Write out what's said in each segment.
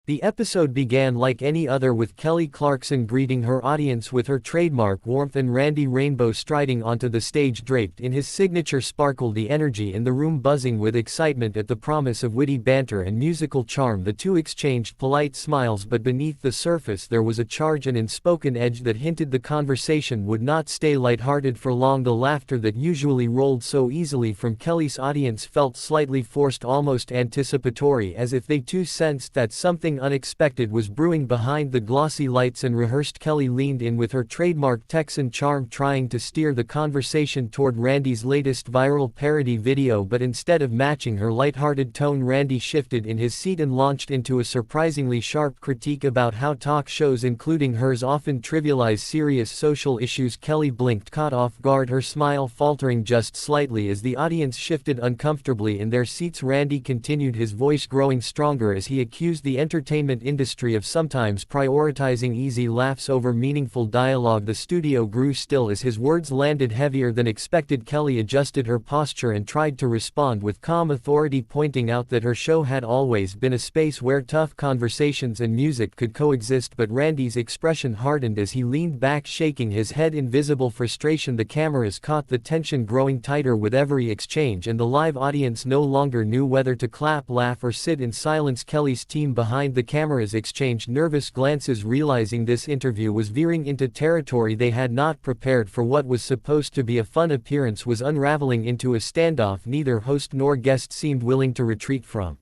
The episode began like any other with Kelly Clarkson greeting her audience with her trademark warmth and Randy Rainbow striding onto the stage draped in his signature sparkle, the energy in the room buzzing with excitement at the promise of witty banter and musical charm. The two exchanged polite smiles, but beneath the surface there was a charge and unspoken edge that hinted the conversation would not stay lighthearted for long. The laughter that usually rolled so easily from Kelly's audience felt slightly forced, almost anticipatory, as if they too sensed that something unexpected was brewing behind the glossy lights and rehearsed. Kelly leaned in with her trademark Texan charm, trying to steer the conversation toward Randy's latest viral parody video, but instead of matching her lighthearted tone, Randy shifted in his seat and launched into a surprisingly sharp critique about how talk shows, including hers, often trivialize serious social issues. Kelly blinked, caught off guard, her smile faltering just slightly as the audience shifted uncomfortably in their seats. Randy continued, his voice growing stronger as he accused the entertainment industry of sometimes prioritizing easy laughs over meaningful dialogue. The studio grew still as his words landed heavier than expected. Kelly adjusted her posture and tried to respond with calm authority, pointing out that her show had always been a space where tough conversations and music could coexist. But Randy's expression hardened as he leaned back, shaking his head in visible frustration. The cameras caught the tension growing tighter with every exchange, and the live audience no longer knew whether to clap, laugh, or sit in silence. Kelly's team behind the cameras exchanged nervous glances, realizing this interview was veering into territory they had not prepared for. What was supposed to be a fun appearance was unraveling into a standoff neither host nor guest seemed willing to retreat from.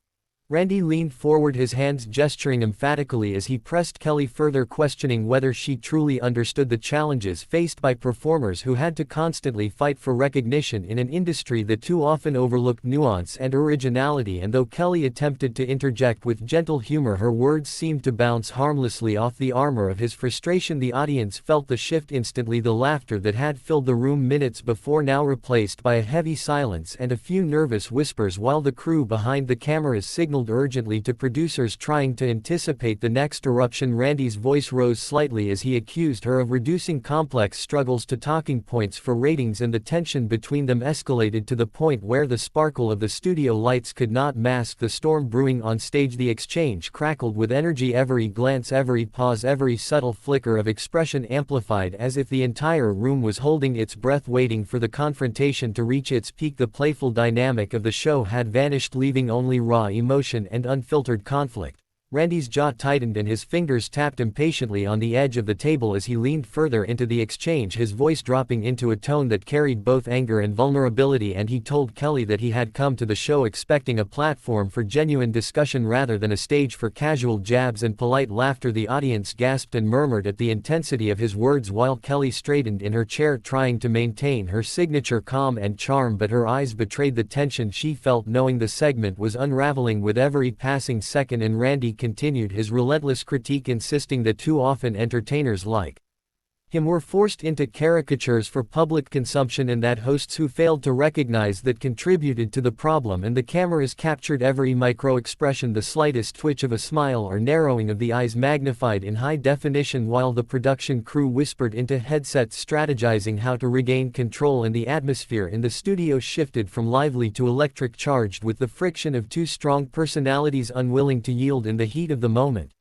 Randy leaned forward, his hands gesturing emphatically as he pressed Kelly further, questioning whether she truly understood the challenges faced by performers who had to constantly fight for recognition in an industry that too often overlooked nuance and originality. And though Kelly attempted to interject with gentle humor, her words seemed to bounce harmlessly off the armor of his frustration. The audience felt the shift instantly, the laughter that had filled the room minutes before now replaced by a heavy silence and a few nervous whispers, while the crew behind the cameras signaled urgently to producers trying to anticipate the next eruption. Randy's voice rose slightly as he accused her of reducing complex struggles to talking points for ratings, and the tension between them escalated to the point where the sparkle of the studio lights could not mask the storm brewing on stage. The exchange crackled with energy, every glance, every pause, every subtle flicker of expression amplified, as if the entire room was holding its breath, waiting for the confrontation to reach its peak. The playful dynamic of the show had vanished, leaving only raw emotion and unfiltered conflict. Randy's jaw tightened and his fingers tapped impatiently on the edge of the table as he leaned further into the exchange, his voice dropping into a tone that carried both anger and vulnerability. And he told Kelly that he had come to the show expecting a platform for genuine discussion rather than a stage for casual jabs and polite laughter. The audience gasped and murmured at the intensity of his words, while Kelly straightened in her chair, trying to maintain her signature calm and charm, but her eyes betrayed the tension she felt, knowing the segment was unraveling with every passing second. And Randy continued his relentless critique, insisting that too often entertainers like him were forced into caricatures for public consumption, and that hosts who failed to recognize that contributed to the problem. And the cameras captured every micro-expression, the slightest twitch of a smile or narrowing of the eyes magnified in high definition, while the production crew whispered into headsets strategizing how to regain control. And the atmosphere in the studio shifted from lively to electric, charged with the friction of two strong personalities unwilling to yield in the heat of the moment.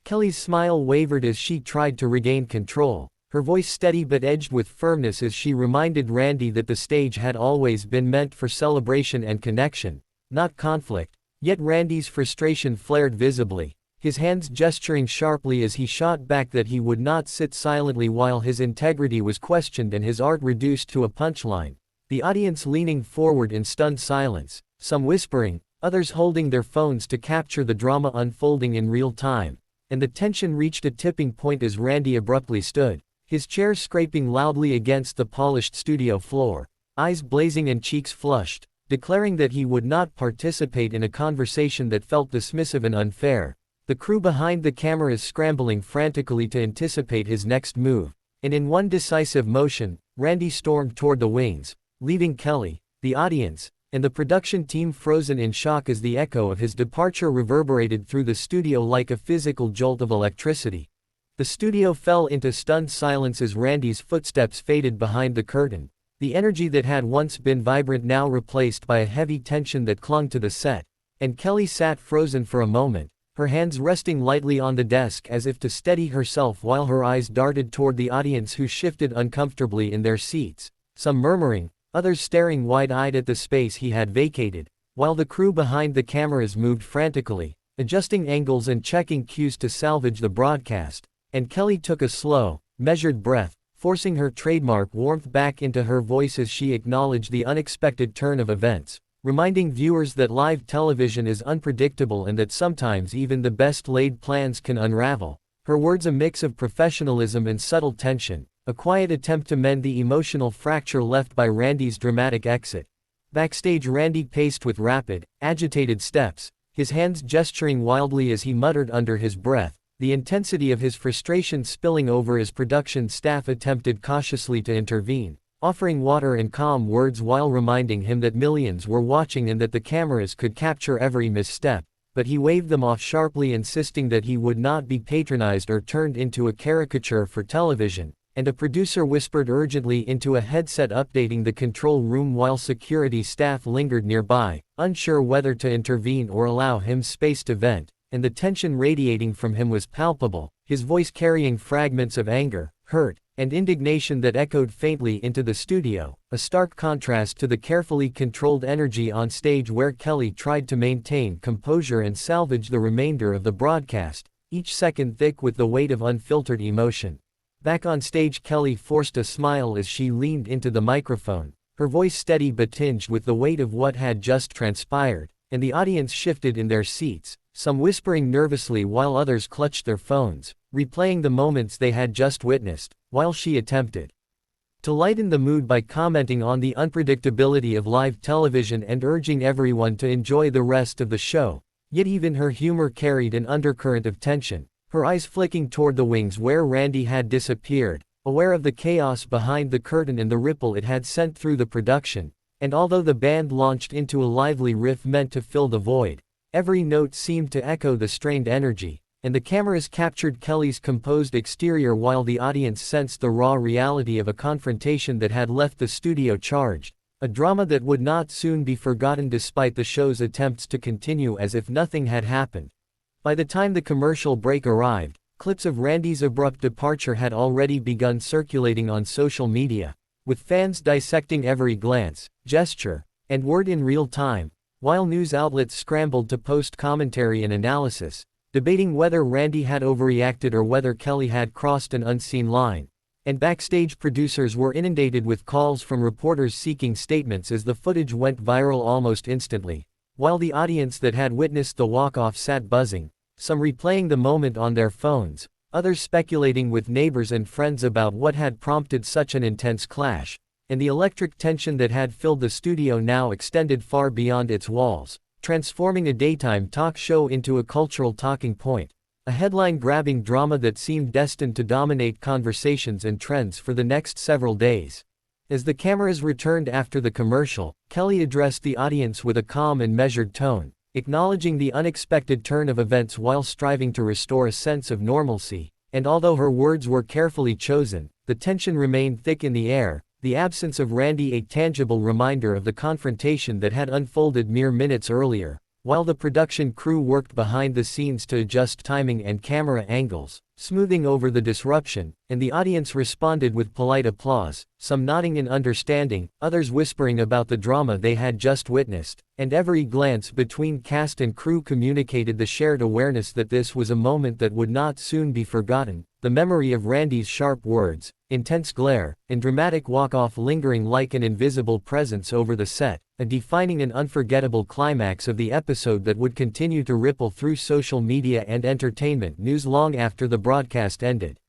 Kelly's smile wavered as she tried to regain control, her voice steady but edged with firmness as she reminded Randy that the stage had always been meant for celebration and connection, not conflict. Yet Randy's frustration flared visibly, his hands gesturing sharply as he shot back that he would not sit silently while his integrity was questioned and his art reduced to a punchline. The audience leaning forward in stunned silence, some whispering, others holding their phones to capture the drama unfolding in real time. And the tension reached a tipping point as Randy abruptly stood, his chair scraping loudly against the polished studio floor, eyes blazing and cheeks flushed, declaring that he would not participate in a conversation that felt dismissive and unfair. The crew behind the cameras scrambling frantically to anticipate his next move, and in one decisive motion, Randy stormed toward the wings, leaving Kelly, the audience, and the production team frozen in shock as the echo of his departure reverberated through the studio like a physical jolt of electricity. The studio fell into stunned silence as Randy's footsteps faded behind the curtain, the energy that had once been vibrant now replaced by a heavy tension that clung to the set. And Kelly sat frozen for a moment, her hands resting lightly on the desk as if to steady herself while her eyes darted toward the audience who shifted uncomfortably in their seats, some murmuring, others staring wide-eyed at the space he had vacated, while the crew behind the cameras moved frantically, adjusting angles and checking cues to salvage the broadcast, and Kelly took a slow, measured breath, forcing her trademark warmth back into her voice as she acknowledged the unexpected turn of events, reminding viewers that live television is unpredictable and that sometimes even the best-laid plans can unravel. Her words a mix of professionalism and subtle tension, a quiet attempt to mend the emotional fracture left by Randy's dramatic exit. Backstage, Randy paced with rapid, agitated steps, his hands gesturing wildly as he muttered under his breath, the intensity of his frustration spilling over as production staff attempted cautiously to intervene, offering water and calm words while reminding him that millions were watching and that the cameras could capture every misstep, but he waved them off sharply, insisting that he would not be patronized or turned into a caricature for television, and a producer whispered urgently into a headset updating the control room while security staff lingered nearby, unsure whether to intervene or allow him space to vent, and the tension radiating from him was palpable, his voice carrying fragments of anger, hurt, and indignation that echoed faintly into the studio, a stark contrast to the carefully controlled energy on stage where Kelly tried to maintain composure and salvage the remainder of the broadcast, each second thick with the weight of unfiltered emotion. Back on stage, Kelly forced a smile as she leaned into the microphone, her voice steady but tinged with the weight of what had just transpired, and the audience shifted in their seats, some whispering nervously while others clutched their phones, replaying the moments they had just witnessed, while she attempted to lighten the mood by commenting on the unpredictability of live television and urging everyone to enjoy the rest of the show, yet even her humor carried an undercurrent of tension, her eyes flicking toward the wings where Randy had disappeared, aware of the chaos behind the curtain and the ripple it had sent through the production, and although the band launched into a lively riff meant to fill the void, every note seemed to echo the strained energy, and the cameras captured Kelly's composed exterior while the audience sensed the raw reality of a confrontation that had left the studio charged, a drama that would not soon be forgotten despite the show's attempts to continue as if nothing had happened. By the time the commercial break arrived, clips of Randy's abrupt departure had already begun circulating on social media, with fans dissecting every glance, gesture, and word in real time, while news outlets scrambled to post commentary and analysis, debating whether Randy had overreacted or whether Kelly had crossed an unseen line. And backstage, producers were inundated with calls from reporters seeking statements as the footage went viral almost instantly, while the audience that had witnessed the walk-off sat buzzing, some replaying the moment on their phones, others speculating with neighbors and friends about what had prompted such an intense clash, and the electric tension that had filled the studio now extended far beyond its walls, transforming a daytime talk show into a cultural talking point, a headline-grabbing drama that seemed destined to dominate conversations and trends for the next several days. As the cameras returned after the commercial, Kelly addressed the audience with a calm and measured tone, acknowledging the unexpected turn of events while striving to restore a sense of normalcy, and although her words were carefully chosen, the tension remained thick in the air, the absence of Randy a tangible reminder of the confrontation that had unfolded mere minutes earlier, while the production crew worked behind the scenes to adjust timing and camera angles, smoothing over the disruption, and the audience responded with polite applause, some nodding in understanding, others whispering about the drama they had just witnessed, and every glance between cast and crew communicated the shared awareness that this was a moment that would not soon be forgotten, the memory of Randy's sharp words, intense glare, and dramatic walk-off lingering like an invisible presence over the set, a defining and unforgettable climax of the episode that would continue to ripple through social media and entertainment news long after the broadcast ended.